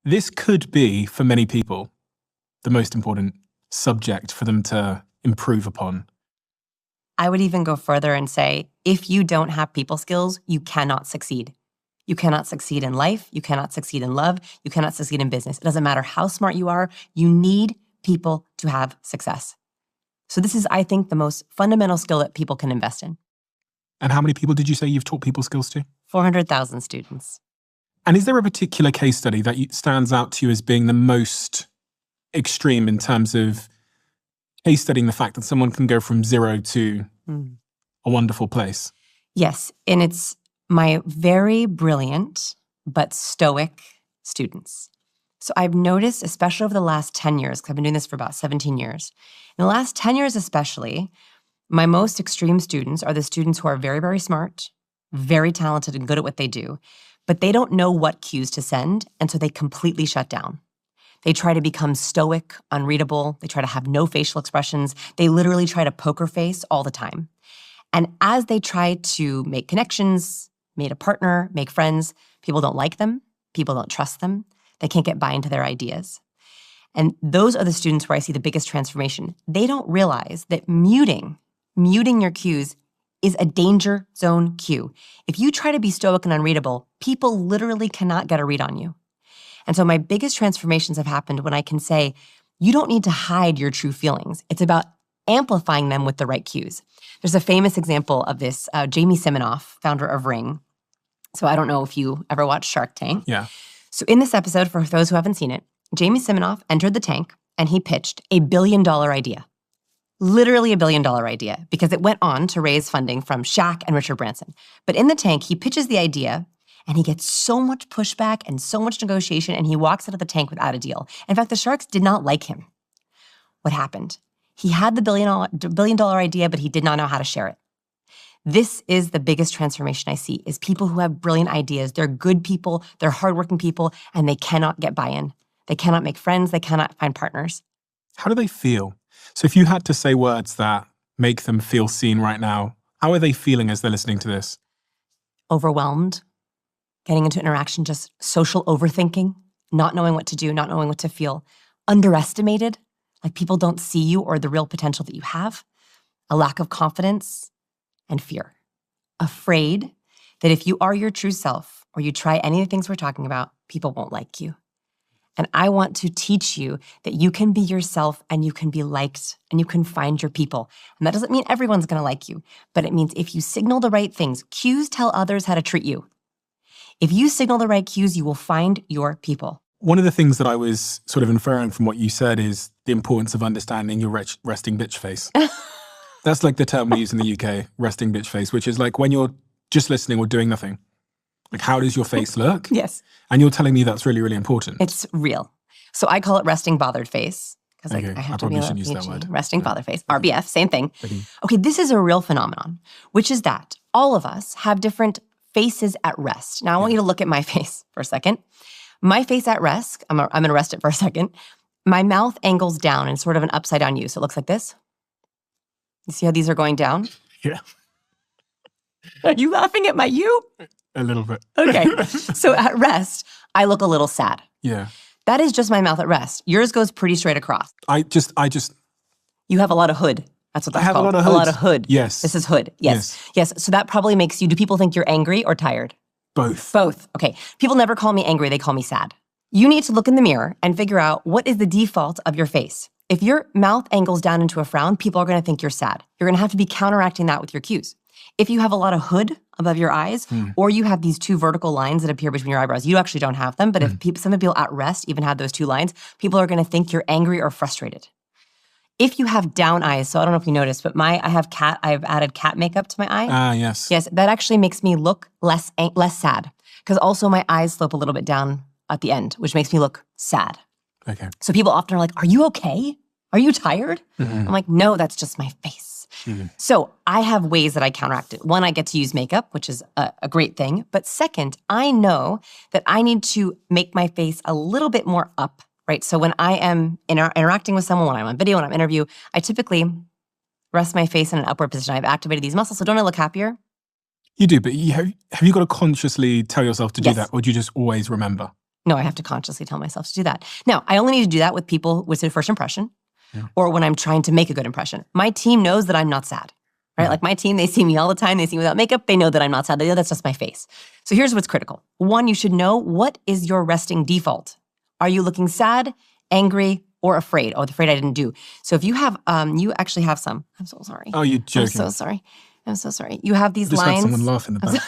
This could be, for many people, the most important subject for them to improve upon. I would even go further and say, if you don't have people skills, you cannot succeed. You cannot succeed in life. You cannot succeed in love. You cannot succeed in business. It doesn't matter how smart you are. You need people to have success. So this is, I think, the most fundamental skill that people can invest in. And how many people did you say you've taught people skills to? 400,000 students. And is there a particular case study that stands out to you as being the most extreme in terms of case studying the fact that someone can go from zero to a wonderful place? Yes, and it's my very brilliant but stoic students. So I've noticed, especially over the last 10 years, because I've been doing this for about 17 years, in the last 10 years especially, my most extreme students are the students who are very, very smart, very talented and good at what they do, but they don't know what cues to send, and so they completely shut down. They try to become stoic, unreadable. They try to have no facial expressions. They literally try to poker face all the time. And as they try to make connections, meet a partner, make friends, people don't like them. People don't trust them. They can't get buy into their ideas. And those are the students where I see the biggest transformation. They don't realize that muting your cues is a danger zone cue. If you try to be stoic and unreadable, people literally cannot get a read on you. And so my biggest transformations have happened when I can say, you don't need to hide your true feelings. It's about amplifying them with the right cues. There's a famous example of this, Jamie Siminoff, founder of Ring. So I don't know if you ever watched Shark Tank. Yeah. So in this episode, for those who haven't seen it, Jamie Siminoff entered the tank and he pitched $1 billion idea. Literally $1 billion idea, because it went on to raise funding from Shaq and Richard Branson. But in the tank, he pitches the idea and he gets so much pushback and so much negotiation, and he walks out of the tank without a deal. In fact, the Sharks did not like him. What happened? He had the $1 billion idea, but he did not know how to share it. This is the biggest transformation I see, is people who have brilliant ideas. They're good people, they're hardworking people, and they cannot get buy-in. They cannot make friends, they cannot find partners. How do they feel? So if you had to say words that make them feel seen right now, how are they feeling as they're listening to this? Overwhelmed, getting into interaction, just social overthinking, not knowing what to do, not knowing what to feel, underestimated, like people don't see you or the real potential that you have, a lack of confidence, and fear. Afraid that if you are your true self or you try any of the things we're talking about, people won't like you. And I want to teach you that you can be yourself and you can be liked and you can find your people. And that doesn't mean everyone's going to like you, but it means if you signal the right things, cues tell others how to treat you. If you signal the right cues, you will find your people. One of the things that I was sort of inferring from what you said is the importance of understanding your resting bitch face. That's like the term we use in the UK, resting bitch face, which is like when you're just listening or doing nothing. Like, how does your face look? Yes. And you're telling me that's really, really important. It's real. So I call it resting bothered face. Because okay. I have to be a shouldn't use that word. Resting bothered face. RBF, same thing. Okay. Okay, this is a real phenomenon, which is that all of us have different faces at rest. Now, I want you to look at my face for a second. My face at rest, I'm going to rest it for a second. My mouth angles down in sort of an upside down U. So it looks like this. You see how these are going down? Yeah. Are you laughing at my U? A little bit. Okay. So at rest, I look a little sad. Yeah. That is just my mouth at rest. Yours goes pretty straight across. I just. You have a lot of hood. That's what that's called. I have a lot of hood. hood. Yes. This is hood. Yes. So that probably makes you, do people think you're angry or tired? Both. Both. Okay. People never call me angry. They call me sad. You need to look in the mirror and figure out what is the default of your face. If your mouth angles down into a frown, people are going to think you're sad. You're going to have to be counteracting that with your cues. If you have a lot of hood above your eyes, or you have these two vertical lines that appear between your eyebrows, you actually don't have them, but if some people at rest even have those two lines, people are going to think you're angry or frustrated. If you have down eyes, so I don't know if you noticed, but I've added cat makeup to my eye. Ah, yes. Yes, that actually makes me look less sad, because also my eyes slope a little bit down at the end, which makes me look sad. Okay. So people often are like, are you okay? Are you tired? I'm like, no, that's just my face. So I have ways that I counteract it. One, I get to use makeup, which is a great thing. But second, I know that I need to make my face a little bit more up, right? So when I am interacting with someone, when I'm on video, when I'm interview, I typically rest my face in an upward position. I've activated these muscles, so don't I look happier? You do, but have you got to consciously tell yourself to do Yes. that, or do you just always remember? No, I have to consciously tell myself to do that. Now, I only need to do that with people with a first impression or when I'm trying to make a good impression. My team knows that I'm not sad, right? Like my team, they see me all the time. They see me without makeup. They know that I'm not sad. They know that's just my face. So here's what's critical. One, you should know what is your resting default. Are you looking sad, angry, or afraid? Oh, the afraid I didn't do. So if you have, you actually have some. I'm so sorry. Oh, you're joking. I'm so sorry. You have these just lines. Had someone laugh in the back.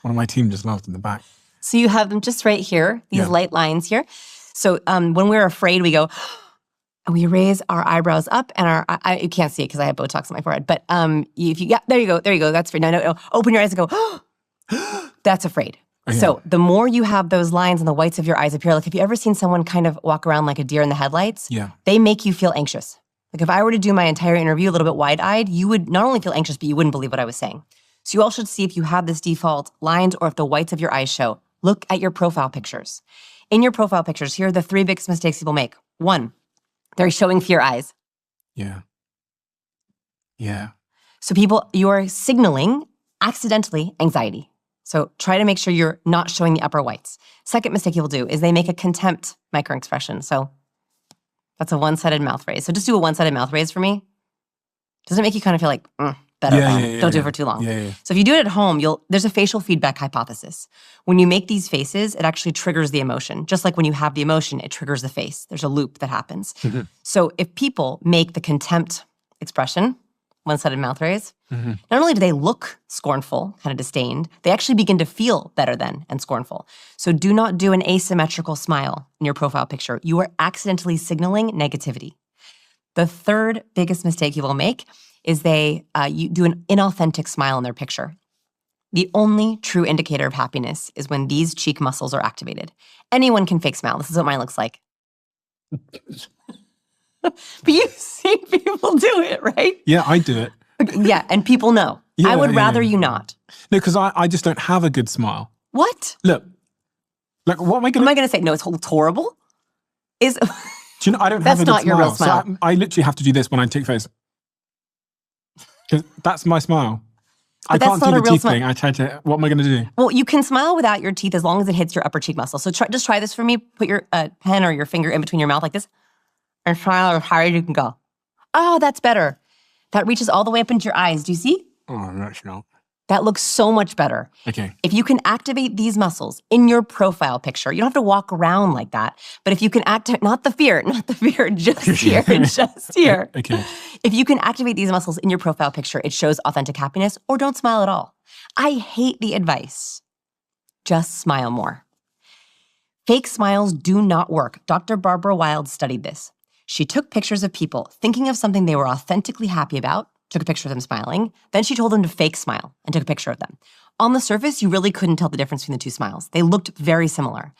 One of my team just laughed in the back. So you have them just right here, these light lines here. So when we're afraid, we go, and we raise our eyebrows up, and you can't see it because I have Botox on my forehead. But if you there you go. That's afraid. No. Open your eyes and go. That's afraid. Okay. So the more you have those lines and the whites of your eyes appear, like have you ever seen someone kind of walk around like a deer in the headlights? Yeah. They make you feel anxious. Like if I were to do my entire interview a little bit wide-eyed, you would not only feel anxious, but you wouldn't believe what I was saying. So you all should see if you have this default lines or if the whites of your eyes show. Look at your profile pictures. In your profile pictures, here are the 3 biggest mistakes people make. 1, they're showing fear eyes. Yeah. So you are signaling accidentally anxiety. So try to make sure you're not showing the upper whites. Second mistake people do is they make a contempt microexpression. So that's a one-sided mouth raise. So just do a one-sided mouth raise for me. Does it make you kind of feel like, better? Don't do it for too long. So if you do it at home, there's a facial feedback hypothesis. When you make these faces, it actually triggers the emotion. Just like when you have the emotion, it triggers the face. There's a loop that happens. So if people make the contempt expression, one-sided mouth raise, not only do they look scornful, kind of disdained, they actually begin to feel better than and scornful. So do not do an asymmetrical smile in your profile picture. You are accidentally signaling negativity. The third biggest mistake you will make is you do an inauthentic smile in their picture. The only true indicator of happiness is when these cheek muscles are activated. Anyone can fake smile. This is what mine looks like. But you've seen people do it, right? Yeah, I do it. Yeah, and people know. I would rather you not. No, because I just don't have a good smile. What? Look, like what am I going to... Am I going to say, no, it's horrible? Do you know, I don't have a good smile. That's not your real smile. So I literally have to do this when I take photos. Because that's my smile. I can't do the teeth thing. What am I going to do? Well, you can smile without your teeth as long as it hits your upper cheek muscle. So just try this for me. Put your pen or your finger in between your mouth like this. And smile as hard as you can go. Oh, that's better. That reaches all the way up into your eyes. Do you see? Oh, that's not. That looks so much better. Okay. If you can activate these muscles in your profile picture, you don't have to walk around like that. But if you can activate, not the fear, just here, just here. Okay. If you can activate these muscles in your profile picture, it shows authentic happiness, or don't smile at all. I hate the advice. Just smile more. Fake smiles do not work. Dr. Barbara Wild studied this. She took pictures of people thinking of something they were authentically happy about, took a picture of them smiling, then she told them to fake smile and took a picture of them. On the surface, you really couldn't tell the difference between the two smiles. They looked very similar.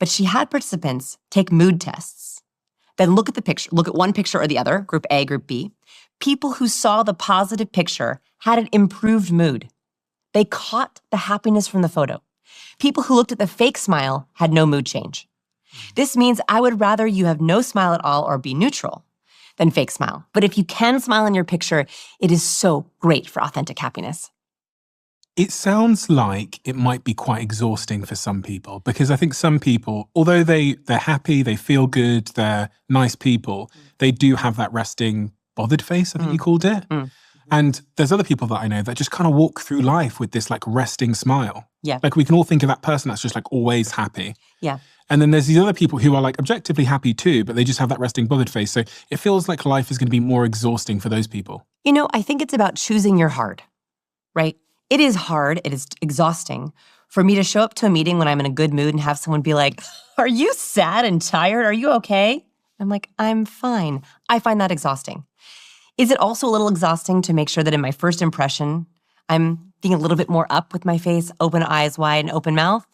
But she had participants take mood tests, then look at the picture, look at one picture or the other, group A, group B. People who saw the positive picture had an improved mood. They caught the happiness from the photo. People who looked at the fake smile had no mood change. This means I would rather you have no smile at all or be neutral than fake smile. But if you can smile in your picture, it is so great for authentic happiness. It sounds like it might be quite exhausting for some people because I think some people, although they're happy, they feel good, they're nice people, they do have that resting bothered face, I think you called it. And there's other people that I know that just kind of walk through life with this like resting smile. Yeah. Like we can all think of that person that's just like always happy. Yeah. And then there's these other people who are like objectively happy too, but they just have that resting bothered face. So it feels like life is going to be more exhausting for those people. You know, I think it's about choosing your hard, right? It is hard, it is exhausting for me to show up to a meeting when I'm in a good mood and have someone be like, are you sad and tired? Are you okay? I'm like, I'm fine. I find that exhausting. Is it also a little exhausting to make sure that in my first impression, I'm being a little bit more up with my face, open eyes wide and open mouth?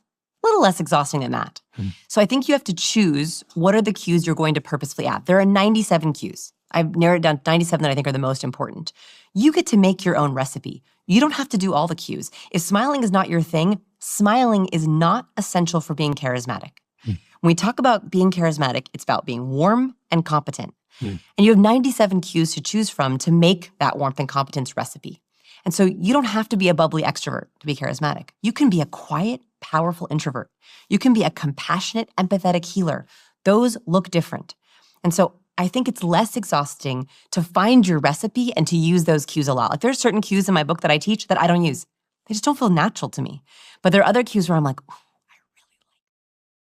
A little less exhausting than that. So I think you have to choose what are the cues you're going to purposefully add. There are 97 cues. I've narrowed it down to 97 that I think are the most important. You get to make your own recipe. You don't have to do all the cues. If smiling is not your thing, smiling is not essential for being charismatic. When we talk about being charismatic, it's about being warm and competent. And you have 97 cues to choose from to make that warmth and competence recipe. And so you don't have to be a bubbly extrovert to be charismatic. You can be a quiet, powerful introvert. You can be a compassionate, empathetic healer. Those look different. And so I think it's less exhausting to find your recipe and to use those cues a lot. Like there's certain cues in my book that I teach that I don't use. They just don't feel natural to me. But there are other cues where I'm like,